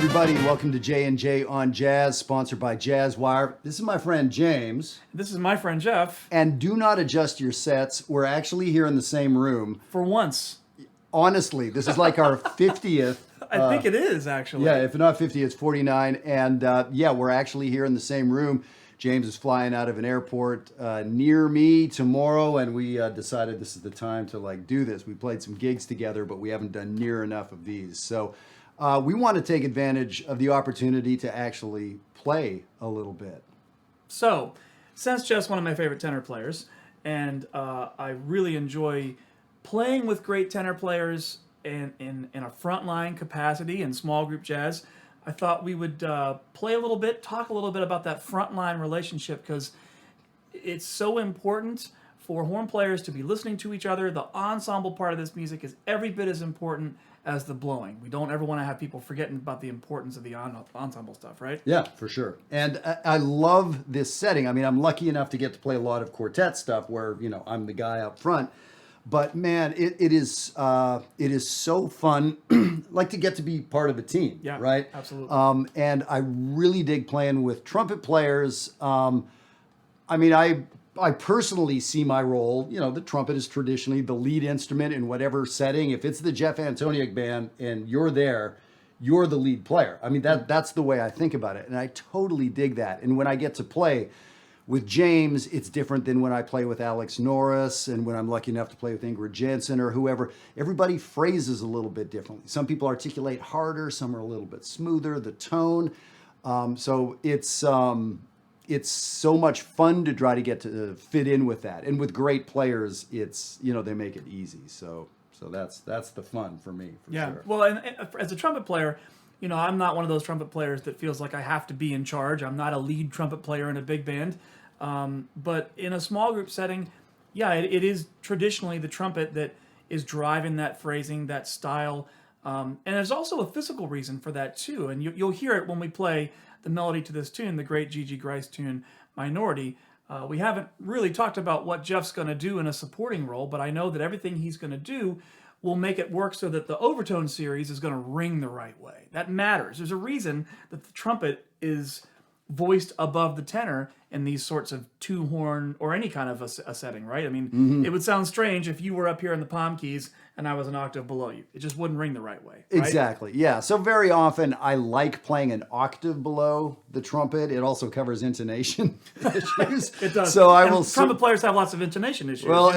everybody. Welcome to J&J on Jazz, sponsored by Jazzwire. This is my friend James. This is my friend Jeff. And do not adjust your sets. We're actually here in the same room. For once. Honestly, this is like our 50th. I think it is, actually. Yeah, if not 50, it's 49. And yeah, we're actually here in the same room. James is flying out of an airport near me tomorrow, and we decided this is the time to do this. We played some gigs together, but we haven't done near enough of these. So we want to take advantage of the opportunity to actually play a little bit. So, since Jeff's one of my favorite tenor players, and I really enjoy playing with great tenor players in a frontline capacity in small group jazz, I thought we would play a little bit, talk a little bit about that frontline relationship, because it's so important for horn players to be listening to each other. The ensemble part of this music is every bit as important as the blowing. We don't ever want to have people forgetting about the importance of the ensemble stuff, right? Yeah, for sure. And I love this setting. I mean, I'm lucky enough to get to play a lot of quartet stuff where, I'm the guy up front. But man, it is so fun, to get to be part of a team, yeah, right? Absolutely. And I really dig playing with trumpet players. I personally see my role, the trumpet is traditionally the lead instrument in whatever setting. If it's the Jeff Antoniuk band and you're there, you're the lead player. I mean, that's the way I think about it. And I totally dig that. And when I get to play with James, it's different than when I play with Alex Norris and when I'm lucky enough to play with Ingrid Jensen or whoever. Everybody phrases a little bit differently. Some people articulate harder, some are a little bit smoother, the tone. So it's so much fun to try to get to fit in with that. And with great players, it's, they make it easy. So that's the fun for me, for sure. Well, and as a trumpet player, I'm not one of those trumpet players that feels like I have to be in charge. I'm not a lead trumpet player in a big band. But in a small group setting, yeah, it is traditionally the trumpet that is driving that phrasing, that style. And there's also a physical reason for that, too. And you'll hear it when we play the melody to this tune, the great G.G. Grice tune, Minority. We haven't really talked about what Jeff's going to do in a supporting role, but I know that everything he's going to do will make it work so that the overtone series is going to ring the right way. That matters. There's a reason that the trumpet is voiced above the tenor in these sorts of two-horn or any kind of a setting, right? I mean, It would sound strange if you were up here in the palm keys and I was an octave below you. It just wouldn't ring the right way, right? Exactly, yeah. So very often I like playing an octave below the trumpet. It also covers intonation issues. It does. So trumpet players have lots of intonation issues. Well,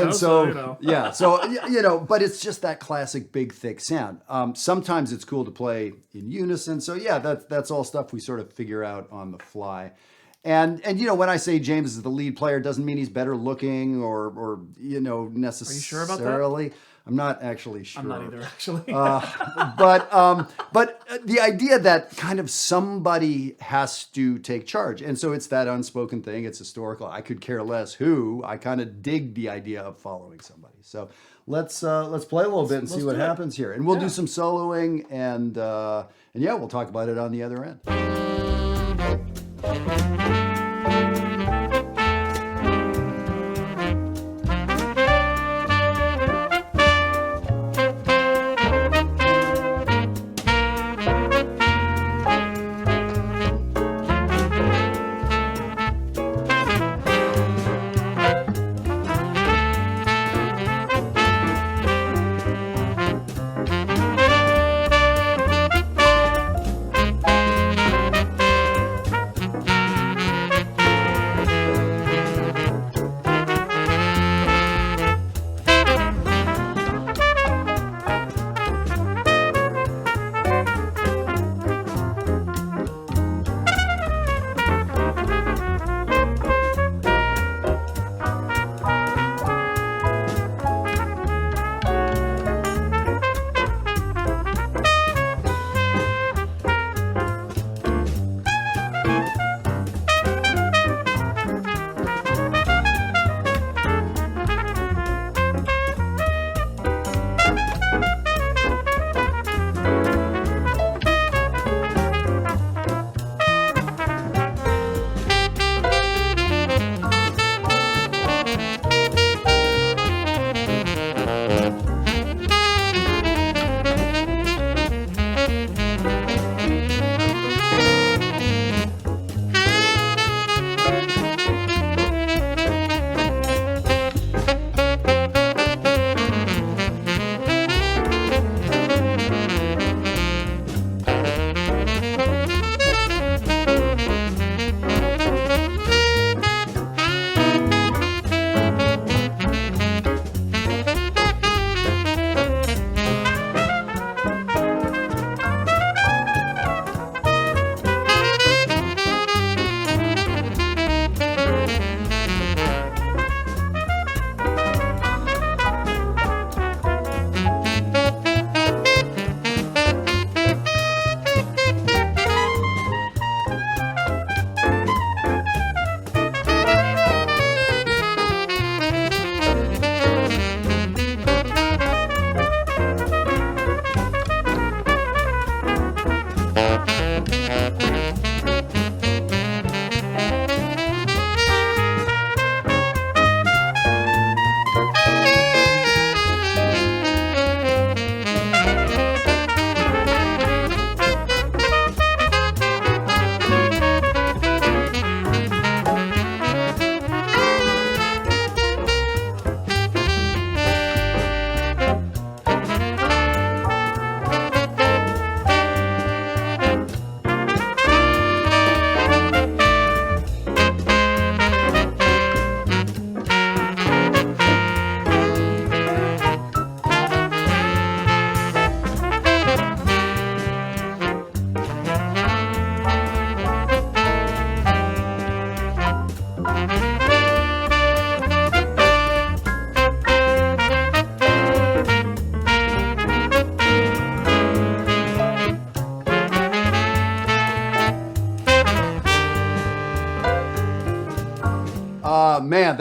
yeah. So, but it's just that classic big, thick sound. Sometimes it's cool to play in unison. So yeah, that's all stuff we sort of figure out on the fly. And when I say James is the lead player, it doesn't mean he's better looking or necessarily. Are you sure about that? I'm not actually sure. I'm not either, actually. But the idea that kind of somebody has to take charge, and so it's that unspoken thing. It's historical. I could care less who. I kind of dig the idea of following somebody. So let's play a little bit and see what happens here, and we'll do some soloing, and yeah, we'll talk about it on the other end.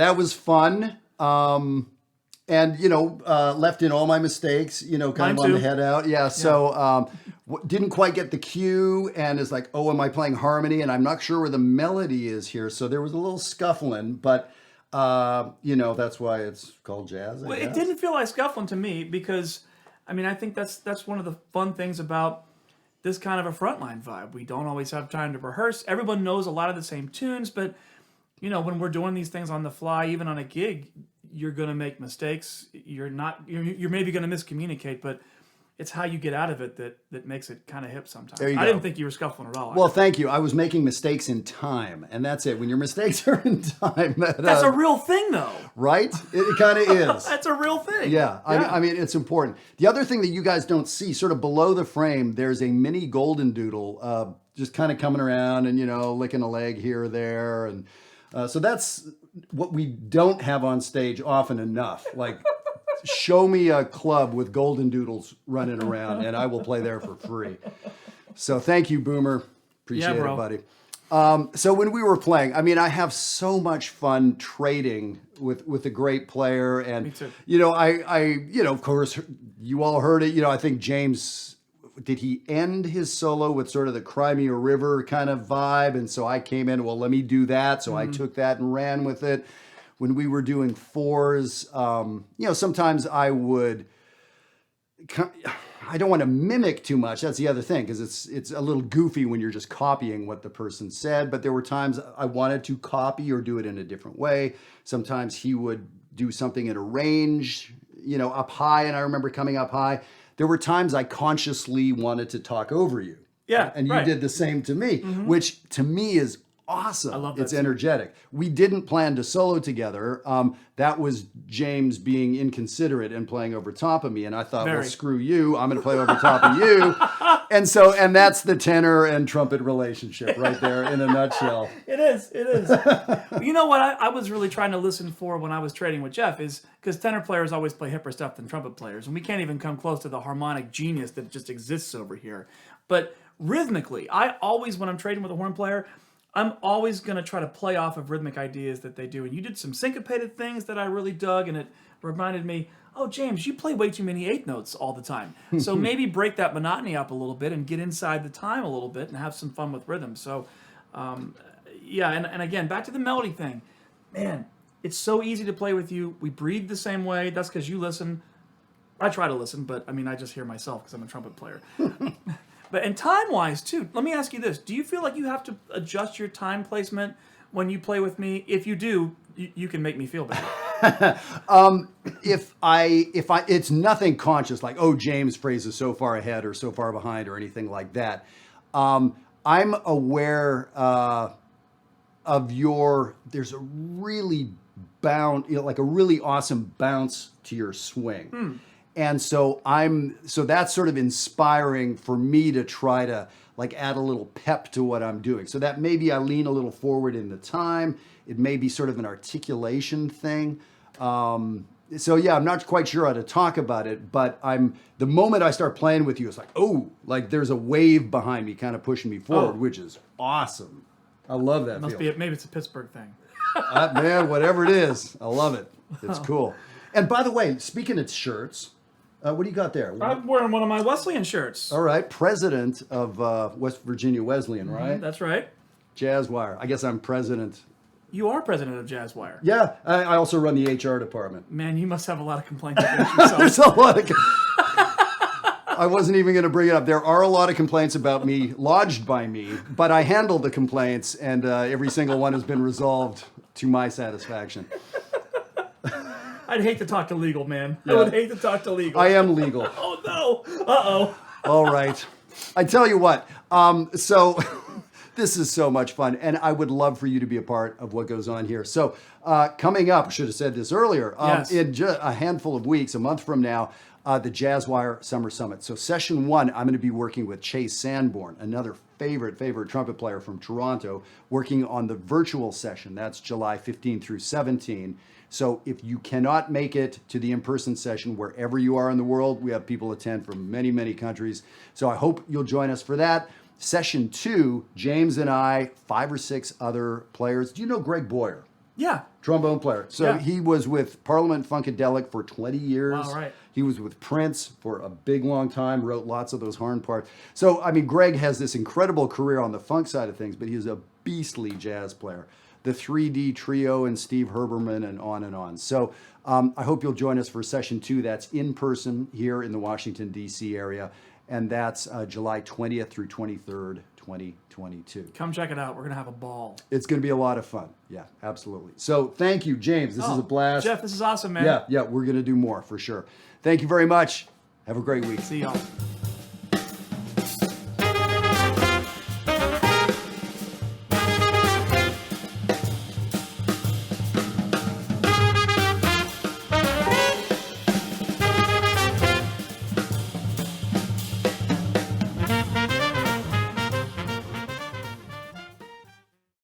that was fun. And, left in all my mistakes, kind Mine of on the too. head out. Yeah. So didn't quite get the cue and is like, oh, am I playing harmony? And I'm not sure where the melody is here. So there was a little scuffling, but, that's why it's called jazz. Well, it didn't feel like scuffling to me because, I think that's one of the fun things about this kind of a frontline vibe. We don't always have time to rehearse. Everyone knows a lot of the same tunes, but when we're doing these things on the fly, even on a gig, you're going to make mistakes. You're maybe going to miscommunicate, but it's how you get out of it that makes it kind of hip sometimes. There you I go. didn't think you were scuffling at all. Well, thank you. I was making mistakes in time, and that's it. When your mistakes are in time, that's a real thing, though. right? It kind of is. That's a real thing. Yeah, I mean, it's important. The other thing that you guys don't see, sort of below the frame, there's a mini golden doodle just kind of coming around and, licking a leg here or there. And so that's what we don't have on stage often enough. Like, show me a club with golden doodles running around and I will play there for free. So thank you, Boomer. Appreciate it, buddy. So when we were playing, I have so much fun trading with a great player. And, Me too. of course, you all heard it. I think James, did he end his solo with sort of the Crimea River kind of vibe? And so I came in, well, let me do that. So I took that and ran with it. When we were doing fours, sometimes I would, I don't want to mimic too much. That's the other thing, because it's a little goofy when you're just copying what the person said. But there were times I wanted to copy or do it in a different way. Sometimes he would do something in a range, up high. And I remember coming up high. There were times I consciously wanted to talk over you. Yeah, and you did the same to me, which to me is awesome. I love that it's too. energetic. We didn't plan to solo together. That was James being inconsiderate and playing over top of me. And I thought, well, screw you. I'm going to play over top of you. And that's the tenor and trumpet relationship right there in a nutshell. It is. You know what I was really trying to listen for when I was trading with Jeff is because tenor players always play hipper stuff than trumpet players. And we can't even come close to the harmonic genius that just exists over here. But rhythmically, I always, when I'm trading with a horn player, I'm always going to try to play off of rhythmic ideas that they do. And you did some syncopated things that I really dug, and it reminded me, oh, James, you play way too many eighth notes all the time. So maybe break that monotony up a little bit and get inside the time a little bit and have some fun with rhythm. So, and again, back to the melody thing. Man, it's so easy to play with you. We breathe the same way. That's because you listen. I try to listen, but I just hear myself because I'm a trumpet player. But and time-wise, too, let me ask you this. Do you feel like you have to adjust your time placement when you play with me? If you do, you can make me feel better. If it's nothing conscious, like, oh, James' phrase is so far ahead or so far behind or anything like that. I'm aware of there's a really like a really awesome bounce to your swing. And so that's sort of inspiring for me to try to like add a little pep to what I'm doing. So that maybe I lean a little forward in the time. It may be sort of an articulation thing. So yeah, I'm not quite sure how to talk about it, but the moment I start playing with you, it's like, oh, like there's a wave behind me kind of pushing me forward, which is awesome. I love that. Maybe it's a Pittsburgh thing. Man, whatever it is, I love it. It's cool. And by the way, speaking of shirts, what do you got there? I'm wearing one of my Wesleyan shirts. All right, president of West Virginia Wesleyan, right? That's right. Jazzwire. I guess I'm president. You are president of Jazzwire. Yeah, I also run the HR department. Man, you must have a lot of complaints against yourself. There's a lot of... I wasn't even going to bring it up. There are a lot of complaints about me lodged by me, but I handle the complaints, and every single one has been resolved to my satisfaction. I'd hate to talk to legal, man. Yeah. I would hate to talk to legal. I am legal. Oh, no. Uh-oh. All right. I tell you what, so this is so much fun, and I would love for you to be a part of what goes on here. So coming up, I should have said this earlier, yes. in just a handful of weeks, a month from now, the Jazzwire Summer Summit. So session 1, I'm going to be working with Chase Sanborn, another favorite trumpet player from Toronto, working on the virtual session. That's July 15 through 17. So if you cannot make it to the in-person session wherever you are in the world, we have people attend from many, many countries. So I hope you'll join us for that. Session 2, James and I, 5 or 6 other players. Do you know Greg Boyer? Yeah. Trombone player. So Yeah. he was with Parliament Funkadelic for 20 years. Wow, right. He was with Prince for a big long time, wrote lots of those horn parts. So, I mean, Greg has this incredible career on the funk side of things, but he's a beastly jazz player. The 3D Trio and Steve Herberman and on and on. So I hope you'll join us for session 2. That's in person here in the Washington, D.C. area. And that's July 20th through 23rd, 2022. Come check it out. We're going to have a ball. It's going to be a lot of fun. Yeah, absolutely. So thank you, James. This is a blast. Jeff, this is awesome, man. Yeah, we're going to do more for sure. Thank you very much. Have a great week. See y'all.